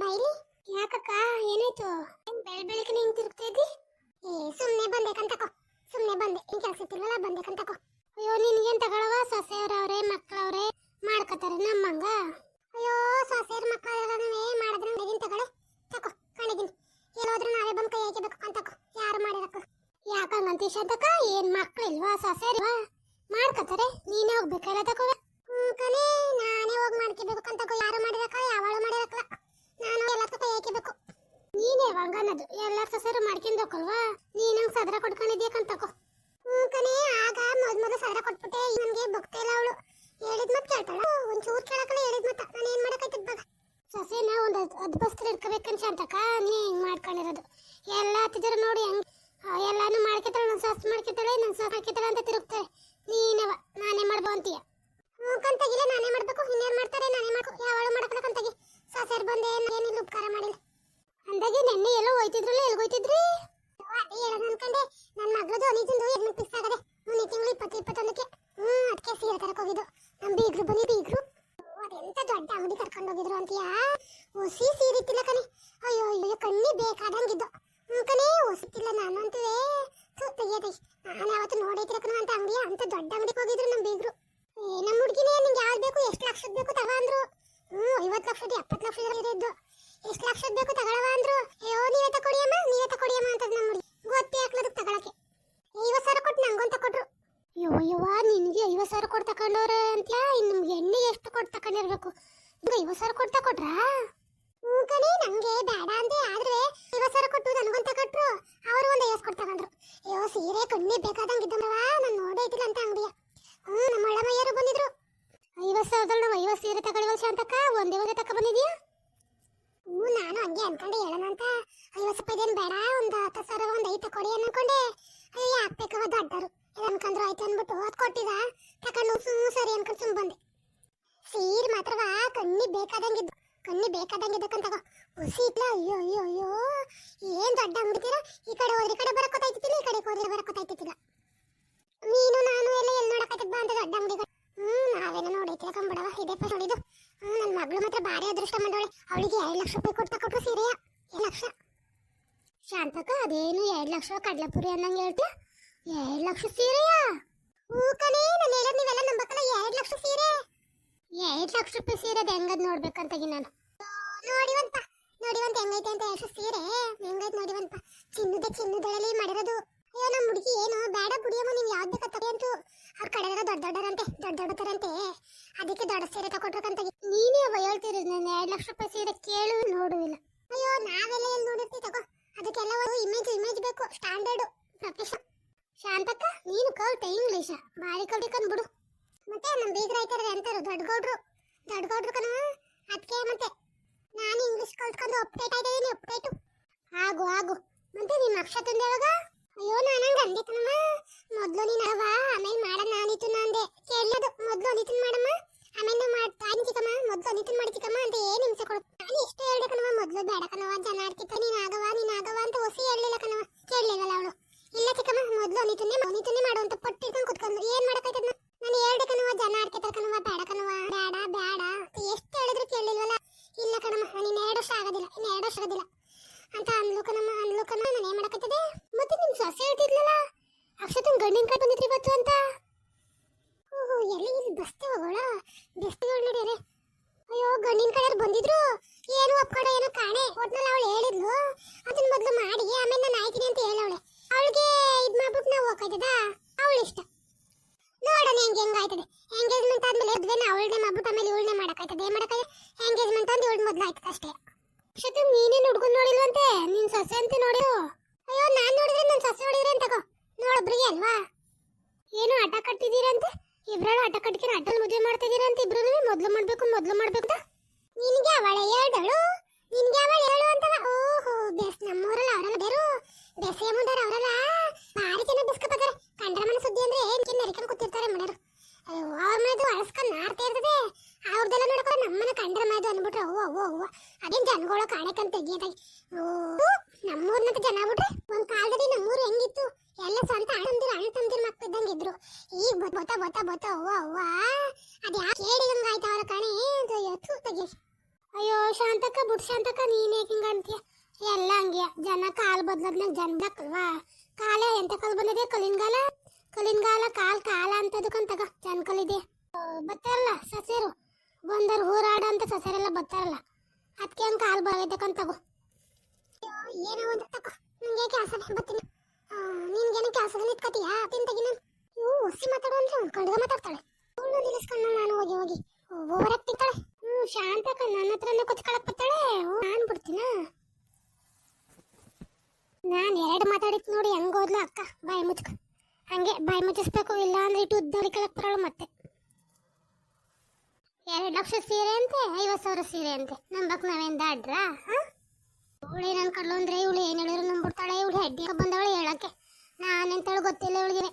ಬೈಲಿ. ಯಾಕಕ್ಕ ಏನಾಯ್ತು? ಬೆಳಗ್ಗೆ ನಿಂಗೆ ತಿರುಗ್ತಾ ಇದ್ದಿ? ಸುಮ್ಮನೆ ಬಂದೇಕಂತಕೋ, ಸುಮ್ಮನೆ ಬಂದೆ. ನಿನ್ ಕೆಲಸ ಇತ್ತಿಲ್ವಲ್ಲ, ಬಂದೇಕಂತಕೋ. ಅಯ್ಯೋ ನಿನ್ಗೇನ್ ತಗೊಳವ? ಸೊಸೆಯವ್ರವ್ರೆ ಮಕ್ಕಳವ್ರೆ ಮಾಡ್ಕೋತಾರೆ ನಮ್ಮಂಗ. ಅಯ್ಯೋ ಸೊಸೆಯವ್ರ ಮಕ್ಕಳವ್ರೇ ಮಾಡಿದ್ರೆ ನಡೀನ್ ತಗೊಳೆ ತಕೋ, ಕಣಿದಿನಿ. ಎಲ್ಲೋದ್ರೂ ನಾವೇ ಬಂದು ಕೈ ಹಾಕಬೇಕು ಅಂತಕೋ, ಯಾರು ಮಾಡಿರಕ್ಕ. ಯಾಕಂಗಂತೀಶ ಅಂತಕ? ಏನ್ ಮಕ್ಳಿಲ್ವಾ? ಸೊಸೆಯಲ್ವಾ ಮಾಡ್ಕೋತಾರೆ, ನೀನೇ ಹೋಗ್ಬೇಕಲ್ಲ ತಕೋ. ಕಣೆ, ನಾನೇ ಹೋಗಿ ಮಾಡ್ಕೋಬೇಕು ಅಂತಕೋ. ಯಾರು ಮಾಡಿರಕ್ಕ, ಯಾವಳು ಮಾಡಿರಕ್ಕ, ನಾನು ಎಲ್ಲದಕ್ಕೂ ಕೈ ಹಾಕಬೇಕು. ನೀನೇ ಹಂಗನ್ನೋದು, ಎಲ್ಲರ ಸೊಸೆಯರು ಮಾಡ್ಕೊಂಡು ಹೋಗಲ್ವಾ? ನೀನಂಗ್ ಸದ್ರ ಕೊಟ್ಕೊಂಡಿದ್ಯಾಕಂತಕೋ. ಕಣೆ, ಆಗ ಮೊದ್ಲು ಸದ್ರ ಕೊಟ್ಬಿಟ್ಟೆ. ನನ್ಗೆ ಬಗ್ತಾ ಇಲ್ಲ ಅವಳು. ಹೇಳಿದ್ ಮತ್ ಕೇಳ್ತಾಳ? ಒಂಚೂರು ಕೇಳಕಲ್ಲ ಹೇಳಿದ್ ಮತ್ತ. ನಾನು ಏನ್ ಮಾಡಕೈತದ ಬಾಗ? ಸೊಸೆನ ಒಂದು ಅದ್ಬಸ್ತ್ರ ಇಟ್ಕೋಬೇಕನ್ ಶಾಂತಕ, ನೀ ಹಿಂಗ್ ಮಾಡ್ಕೊಂಡಿರೋದು. ಎಲ್ಲ ಹತ್ತಿದ್ರು ನೋಡಿ ಹೆಂಗ್ ಎಲ್ಲಾನು ಮಾಡ್ಕೊತಾಳೆ. ನನ್ನ ಸೊಸೆ ಮಾಡ್ಕೊತಾಳೆ, ನನ್ನ ಸೊಸೆ ಮಾಡ್ಕೊತಾಳೆ ಅಂತ ತಿರುಗ್ತಾರೆ. ನೀನವ ನಾನೇ ಮಾಡ್ಬೋ ಅಂತೀಯ. ಕಂತಾಗಿಲ್ಲ, ನಾನೇ ಮಾಡ್ಬೇಕು. ಇನ್ನೇನ್ ಮಾಡ್ತಾರೆ? ನಾನೇ ಮಾಡ್ಬೇಕು. ಯಾವಳು ಮಾಡಕಲ್ಲ ಕಂತಾಗಿ. ಸೊಸೆರ್ ಬಂದೆ ಏನಿಲ್ಲ, ಉಪಕಾರ ಮಾಡಿಲ್ಲ ಅಂದಾಗೆ. ನೆನ್ನೆ ಎಲ್ಲೋ ಹೋಯ್ತಿದ್ರಲ್ಲ, ಎಲ್ಗೋಯ್ತಿದ್ರಿ? ಅದೇ ಹೇಳೋಣ ಅನ್ಕಂಡೆ. ನನ್ನ ಮಗಳದು ಅನಿಜಂದು ಎಣ್ಣೆ ಫಿಕ್ಸ್ ಆಗದೆ ಮುಂದಿನ ತಿಂಗಳು 20-21ಕ್ಕೆ. ಅದಕ್ಕೆ ಸೀರೆ ತರಕ್ ಹೋಗಿದ್ದು. ನಮ್ಮ ಬೀಗ್ರು ಬನ್ನಿ, ಬೀಗ್ರು ಅದೆಂತ ದೊಡ್ಡ ಅಂಗಡಿ ಕರ್ಕೊಂಡು ಹೋಗಿದ್ರು ಅಂತೀಯಾ? ಹೊಸಿ ಸೀರೆ ಇತ್ತಿಲ್ಲ ಕಣೆ. ಅಯ್ಯೋ ಅಯ್ಯೋ, ಕಣ್ಣಿ ಬೇಕಾದಂಗಿದ್ದು. ಕಣೆ, ಹೊಸಿತ್ತಿಲ್ಲ. ನಾನು ಅಂತೀವೇ ತೆಗಿಯತೈ. ನಾನು ಯಾವತ್ತು ನೋಡೈತಿರ ಕಣ ಅಂತ ಅಂಗಡಿಯ. ಅಂತ ದೊಡ್ಡ ಅಂಗಡಿಗೆ ಹೋಗಿದ್ರು ನಮ್ಮ ಬೀಗ್ರು. ನಮ್ಮ ಹುಡುಗಿನೇ ನಿಂಗೆ ಯಾವ್ದು ಬೇಕು, ಎಷ್ಟು ಲಕ್ಷದ ಬೇಕು ತಗ ಅಂದ್ರು. 50 ಲಕ್ಷದ 70 ಲಕ್ಷದ ಇದ್ದು. ಎಷ್ಟು ಲಕ್ಷದ ಬೇಕು ತಗೊಳವ ಅಂದ್ರು. ಅಯ್ಯೋ ನೀವೇ ತಕೊಡಿಯಮ್ಮ, ನೀವೇ ತಕೊಡಿಯಮ್ಮ ಅಂತ ನಮ್ಮ ಹುಡುಗಿ ಗೊತ್ತೇ ಹಾಕ್ಲದಕ್ಕೆ ತಗೊಳಕ್ಕೆ. 50,000 ಕೊಟ್ಟು ನಂಗೊಂತ ಕೊಟ್ರು. ಅಯ್ಯವ್ವ, ನಿನ್ಗೆ 50,000 ಕೊಟ್ಟು ತಕೊಂಡವ್ರ ಅಂತ್ಯಾ? ಇನ್ನು ನಿಮ್ಗೆ ಎಣ್ಣೆ ಎಷ್ಟು ಕೊಟ್ಟು ತಕೊಂಡಿರ್ಬೇಕು? 50,000 ಕೊಟ್ಟು ತಕೊಟ್ರಾ? ಕಣೆ, ನಂಗೆ ಬೇಡ ಅಂದೆ. ಆದ್ರೆ 50,000 ಕೊಟ್ಟು ನನಗೊಂತ ಕೊಟ್ರು. ಅವರು ಒಂದು 50 ಕೊಟ್ಟು ತಗೊಂಡ್ರು. ಅಯ್ಯೋ ಸೀರೆ ಕಣ್ಣಿ ಬೇಕಾದಂಗಿದ್ದವ. ನಾನು ನೋಡೈತಿಲ್ಲ ಅಂತ ಅಂಗಡಿಯ. ನಮ್ಮ ಒಳಮಯ್ಯರು ಬಂದಿದ್ರು. 50,000 ನಾವು 50 ಸೀರೆ ತಗೊಳ್ಳಿವಲ್ ಶಾಂತಕ್ಕ, ಒಂದೇ ತಕ ಬಂದಿದ್ಯಾ? ನಾನು ಹಂಗೆ ಅನ್ಕೊಂಡೆ ಹೇಳೋಣ ಅಂತ. 50 ರೂಪಾಯಿದೇನು ಬೇಡ, ಒಂದು 10,000 ಒಂದು 5 ತಕೊಡಿ ಅನ್ಕೊಂಡೆ. ಅಯ್ಯೋ ಯಾಕಬೇಕವ ದೊಡ್ಡರು ಅನ್ಕೊಂಡ್ರು. ಆಯ್ತು ಅಂದ್ಬಿಟ್ಟು ಅದು ಕೊಟ್ಟಿದ ತಕೊಂಡು ಸರಿ ಅನ್ಕೊಂಡು ಸುಮ್ ಬಂದೆ. ಸೀರೆ ಮಾತ್ರವ ಕಣ್ಣಿ ಬೇಕಾದಂಗಿದ್ದು, ಕಣ್ಣಿ ಬೇಕಾದಂಗಿದ್ದಕ್ಕಂತಗೋ. ಹುಸಿ ಇಟ್ಲ. ಅಯ್ಯೋ ಅಯ್ಯೋ ಅಯ್ಯೋ, ಏನ್ ದೊಡ್ಡ ಅಂಗಡಿತೀರ. ಈ ಕಡೆ ಹೋದ್ರೆ ಈ ಕಡೆ ಬರಕೋತಾಯ್ತಿಲ್ಲ, ಈ ಕಡೆ ಹೋದ್ರೆ ಬರಕೋತಾಯ್ತಿಲ್ಲ. ನೀನು ನಾನು ಎಲ್ಲ ಎಲ್ಲಿ ನೋಡಕತ್ತದ ಬಾ ಅಂತ ದೊಡ್ಡ ಅಂಗಡಿಗಳು. ನಾವೇನೋ ನೋಡೈತಿಲ್ಲ ಕಂಬಿಡವ. ಇದೇ ಫಸ್ಟ್ ನೋಡಿದ್ದು. ನನ್ನ ಮಗಳು ಮಾತ್ರ ಭಾರಿ ಅದೃಷ್ಟ ಮಾಡವಳೆ. ಅವಳಿಗೆ 2 ಲಕ್ಷ ರೂಪಾಯಿ ಕೊಟ್ಟು ತಕೊಟ್ರು ಸೀರೆಯ. 2 ಲಕ್ಷ. ಶಾಂತಕ ಅದೇನು 2 ಲಕ್ಷ ಕಡ್ಲೆಪುರಿ ಅನ್ನಂಗೆ ಹೇಳ್ತೀಯ? 2 ಲಕ್ಷ ಸೀರೆಯ? ಕಣೆ, ನಾನು ಹೇಳೋದು ನೀವೆಲ್ಲ ನಂಬಕ್ಕಲ್ಲ. 2 ಲಕ್ಷ ಸೀರೆ, 2 ಲಕ್ಷ ರೂಪಾಯಿ ಸೀರೆ ಅದು ಹೆಂಗದ್ ನೋಡ್ಬೇಕಂತಾಗಿ ನಾನು. ನೋಡಿವಂತ ಹೆಂಗೈತೆ ಅಂತ 2 ಲಕ್ಷ ಸೀರೆ ಹೆಂಗೈತೆ ನೋಡಿವಂತ. ಚಿನ್ನದಳಲ್ಲಿ ಮಾಡಿರೋದು. ಅಯ್ಯೋ ನಮ್ಮ ಹುಡುಗಿ ಏನು ಬೇಡ ಬಿಡಿಯಮ್ಮ, ನೀವು ಯಾವ್ದು ಬೇಕಾ ತಡಿ ಅಂತೂ. ಅವ್ರ ಕಡೆ ದೊಡ್ಡರಂತೆ, ದೊಡ್ಡರಂತೆ. ಅದಕ್ಕೆ ದೊಡ್ಡ ಸೀರೆ ತಕೊಟ್ರಕಂತ. ನೀನೇ ಹೇಳ್ತೀರಿ ನಾನು 2 ಲಕ್ಷ ರೂಪಾಯಿ ಸೀರೆ ಕೇಳು ನೋಡುವಿಲ್ಲ. ಅಯ್ಯೋ ನಾವೆಲ್ಲ ಎಲ್ಲಿ ನೋಡಿರ್ತೀವಿ ತಗೋ. ಅದಕ್ಕೆಲ್ಲ ಇಮೇಜ್ ಬೇಕು, ಸ್ಟ್ಯಾಂಡರ್ಡ್ ಪ್ರೊಫೆಷನ್. ಶಾಂತಕ್ಕ, ನೀನು ಕಲ್ತೆ ಇಂಗ್ಲೀಷ ಭಾರಿ ಕಲ್ತಿಕಂದ್ ಬಿಡು. ಮತ್ತೆ ನಮ್ಮ ಬೀಗ್ರ ಐತಾರೆ ಅಂತಾರು ದೊಡ್ಡಗೌಡ್ರು ಕಣ. ಅದಕ್ಕೆ ಮತ್ತೆ ನಾನು ಇಂಗ್ಲೀಷ್ ಕಲ್ತ್ಕೊಂಡು ಅಪ್ಡೇಟ್ ಆಯ್ತಿದ್ದೀನಿ. ಅಪ್ಡೇಟು ಆಗು. ಮತ್ತೆ ನಿನ್ನ ನಕ್ಷತ್ರ ಯಾವಾಗ? ಅಯ್ಯೋ ನಾನಂಗೆ ಅಂದೆ ಕಣಮ್ಮ. ಮೊದಲು ನೀನು ಅವ ಆಮೇಲೆ ಮಾಡೋಣ ಅನಿತು ಅಂದೆ. ಕೇಳೋದು ಮೊದಲು ಅನಿತು ಮಾಡಮ್ಮ, ಆಮೇಲೆ ಮಾಡ್ತಾನೆ ಚಿಕ್ಕಮ್ಮ. ಮೊದಲು ಅನಿತು ಮಾಡಿ ಚಿಕ್ಕಮ್ಮ ಅಂತ ಏನು ಹಿಂಸೆ ಕೊಡು. ನಾನು ಇಷ್ಟೇ ಹೇಳ್ದೆ ಕಣವ. ಮೊದಲು ಬೇಡ ಕಣವ, ಜನ ಆಡ್ತಿತ್ತ. ನೀನು ಆಗವ ಅಂತ ಹೊಸಿ ಹೇಳಲಿಲ್ಲ ಕಣವ. ಕೇಳಲಿಲ್ಲಲ್ಲ ಅವಳು. ಇಲ್ಲ ಚಿಕ್ಕಮ್ಮ, ಮೊದಲು ಅನಿತನ್ನೇ ಮಾಡು ಅಂತ ಪಟ್ಟಿರ್ಕೊಂಡು ಕುತ್ಕೊಂಡು ಏನು ಮಾಡಕ್ಕಾಯ್ತದ? ನಾನು ಹೇಳ್ದೆ ಕಣವ, ಜನ ಆಡ್ತಿರ್ತಾರೆ ಕಣವ. ಬೇಡ ಕಣವ, ಬೇಡ ಎಷ್ಟು ಹೇಳಿದ್ರು ಕೇಳಲಿಲ್ವಲ್ಲ. ಇಲ್ಲ ಕಣಮ್ಮ, ನೀನು 2 ವರ್ಷ ಆಗೋದಿಲ್ಲ, ಇನ್ನು 2 ವರ್ಷ ಆಗೋದಿಲ್ಲ ಅಂತ ಅಂದ್ಲು ಕಣಮ್ಮ. ನಾನು ಏನು ಮಾಡಕತ್ತದೆ? ಮತ್ತೆ ನಿಮ್ ಸೊಸೆ ಹೇಳ್ತಿದ್ಲಲ್ಲ ಅಕ್ಷತನ್ ಗಂಡಿನ ಕಡೆ ಬಂದಿದ್ರಿ ಇವತ್ತು ಅಂತ. ಎಲ್ಲಿ ಇಲ್ಲಿ ಬಸ್ತಿ ಹೋಗೋಳ? ಬೆಸ್ತಿಗಳು ನಡೀರಿ. ಅಯ್ಯೋ ಗಂಡಿನ ಕಡೆ ಬಂದಿದ್ರು. ಏನು ಒಪ್ಕೊಂಡ ಏನೋ ಕಾಣೆ. ಒಟ್ನಲ್ಲಿ ಅವಳು ಹೇಳಿದ್ಲು ಅದನ್ನ ಮೊದಲು ಮಾಡಿ ಆಮೇಲೆ ನಾನು ಆಯ್ತೀನಿ ಅಂತ ಹೇಳವಳೆ. ಅವಳಿಗೆ ಇದು ಮಾಡ್ಬಿಟ್ಟು ನಾವು ಹೋಗ್ತದ ಅವಳು ಇಷ್ಟ. ನೋಡೋಣ ಹೆಂಗಾಯ್ತದೆ. ಎಂಗೇಜ್ಮೆಂಟ್ ಆದ್ಮೇಲೆ ಎದ್ವೇನ ಅವಳನ್ನೇ ಮಾಡ್ಬಿಟ್ಟು ಆಮೇಲೆ ಇವಳನ್ನೇ ಮಾಡಕ್ಕಾಯ್ತದೆ. ಏನು ಮಾಡಕ್ಕಾಗ? ಎಂಗೇಜ್ಮೆಂಟ್ ಅಂದ್ರೆ ಇವಳು ಮೊದಲು ಆಯ್ತದೆ ಅಷ್ಟೇ. ಅಕ್ಷತ ನೀನೇನು ಹುಡ್ಕೊಂಡು ನೋಡಿಲ್ವಂತೆ, ನಿನ್ ಸೊಸೆ ಅಂತ ನೋಡಿರು. ಅಯ್ಯೋ ನಾನ್ ನೋಡಿದ್ರೆ ನನ್ನ ಸೊಸೆ ನೋಡಿದ್ರೆ ಅಂತ ತಗೋ. ನೋಡೊಬ್ರಿಗೆ ಅಲ್ವಾ? ಏನು ಆಟ ಕಟ್ಟಿದ್ದೀರಂತೆ ಇಬ್ರಳು. ಆಟ ಕಟ್ಟಿಗೆ ಅಡ್ಡಲ್ಲಿ ಮದುವೆ ಮಾಡ್ತಾ ಇದೀರಂತೆ ಇಬ್ರು. ಮೊದಲು ಮಾಡ್ಬೇಕು ಅಂತ ನಿನಗೆ ಅವಳೆ ಹೇಳಳು. ಅಂತವ. ಓಹೋ, ಬೆಸ್ ನಮ್ಮೂರಲ್ಲ ಅವರಲ್ಲ ಬೇರು. ಬೆಸೆಯ ಮುಂದಾರ ಅವರಲ್ಲ ಭಾರಿ ಚೆನ್ನಾಗಿ ಬಿಸ್ಕತ್ತಾರೆ. ಕಂಡ್ರ ಮನೆ ಸುದ್ದಿ ಅಂದ್ರೆ ಏನ್ ನರಿಕೊಂಡು ಕೂತಿರ್ತಾರೆ ಮಾಡೋರು. ಅಯ್ಯೋ ಅವ್ರ ಮನೆದು ಅಳಸ್ಕೊಂಡು ನಾಡ್ತಾ ಇರ್ತದೆ. ಅವ್ರದೆಲ್ಲ ನೋಡ್ಕೊಂಡು ನಮ್ಮನೆ ಕಂಡ್ರ ಮನೆದು ಅಂದ್ಬಿಟ್ರೆ ಅವ್ವ ಅದೇನ್ ಜನಗಳ ಕಾಣಕಂತ ತೆಗಿಯದಾಗಿ. ನಮ್ಮೂರ್ನಂತ ಜನ ಬಿಟ್ರೆ ಒಂದ್ ಕಾಲದಲ್ಲಿ ನಮ್ಮೂರು ಹೆಂಗಿತ್ತು, ಎಲ್ಲ ಸ್ವಂತ ಅಣ್ಣ ತಂದಿರ ಮಕ್ಕಳಿದ್ದಂಗೆ ಇದ್ರು. ಈಗ ಬತ್ತ ಅವ್ವ ಅದ್ ಯಾಕೆ ಹೇಳಿದಂಗ ಆಯ್ತು ಅವರ ಕಣೆ. ತೆಗಿ ಅಯ್ಯೋ ಶಾಂತಕ್ಕ ಬಿಟ್ ಶಾಂತಕ್ಕ ನೀನ್ ಯಾಕೆ ಹಿಂಗ ಅಂತೀಯ? ಎಲ್ಲ ಹಂಗೆ ಜನ ಕಾಲ್ ಬದ್ಲದ್ನಾಗ ಜನದಕ್ಕಲ್ವಾ? ಕಾಲ ಎಂತ ಕಾಲ್ ಬಂದಿದೆ? ಕಲಿನ್ಗಾಲ ಕಲಿನ್ಗಾಲ ಕಾಲ ಅಂತದಕ್ಕಂತಗ ಜನ ಕಲಿದೆ. ಬರ್ತಾರಲ್ಲ ಸಸೇರು ಬಂದರು ಹೋರಾಡ ಅಂತ ಸಸರೆಲ್ಲ ಬರ್ತಾರಲ್ಲ, ಅದಕ್ಕೆ ಹಂಗೆ ಕಾಲ್ ಬರಬೇಕಂತಗೋ. ಏನೋ ಒಂದು ತಕೋ, ನಂಗೆ ಕೆಲಸ ಬರ್ತೀನಿ. ನಿನ್ಗೇನು ಕೆಲಸದ ನಿಂತ್ಕತೀಯಾ? ತಿಂತಗಿ ನಾನು ಇವು ಹೊಸಿ ಮಾತಾಡೋ ಅಂದ್ರೆ ಕಡ್ಗ ಮಾತಾಡ್ತಾಳೆ. ಅವಳು ನಿಲ್ಲಿಸ್ಕೊಂಡು ನಾನು ಹೋಗಿ ಹೋಗಿ ಓವರ್ ಆಗ್ತಿರ್ತಾಳೆ. ಶಾಂತಕ್ಕ ನನ್ನ ಹತ್ರನೇ ಕುತ್ಕೊಳಕ್ ಬರ್ತಾಳೆ. ನಾನು ಬಿಡ್ತೀನ? ನಾನು ಎರಡು ಮಾತಾಡಿತ್ ನೋಡಿ ಹೆಂಗ್ ಹೋದ್ಲು ಅಕ್ಕ ಬಾಯಿ ಮುಚ್ಕ. ಹಂಗೆ ಬಾಯಿ ಮುಚ್ಚಿಸ್ಬೇಕು, ಇಲ್ಲ ಅಂದ್ರೆ ಇಟ್ಟು ಉದ್ದಡಿ ಕಳಕ್ ಬರೋಳು ಮತ್ತೆ. 2 ಲಕ್ಷ ಸೀರೆ ಅಂತೆ, 50,000 ಸೀರೆ ಅಂತೆ. ನಂಬಕ್ ನಾವೇನ್ ದಾಡ್ರ? ಇವಳು ನನ್ ಕಡ್ಲು ಅಂದ್ರೆ ಇವಳು ಏನ್ ಹೇಳಿದ್ರು ನಂಬಿಡ್ತಾಳೆ. ಇವಳು ಹೆಡ್ಡಿ ಬಂದವಳು ಹೇಳಕ್ಕೆ. ನಾನೆಂತೇಳು ಗೊತ್ತಿಲ್ಲ ಇವಳಿಗೆ.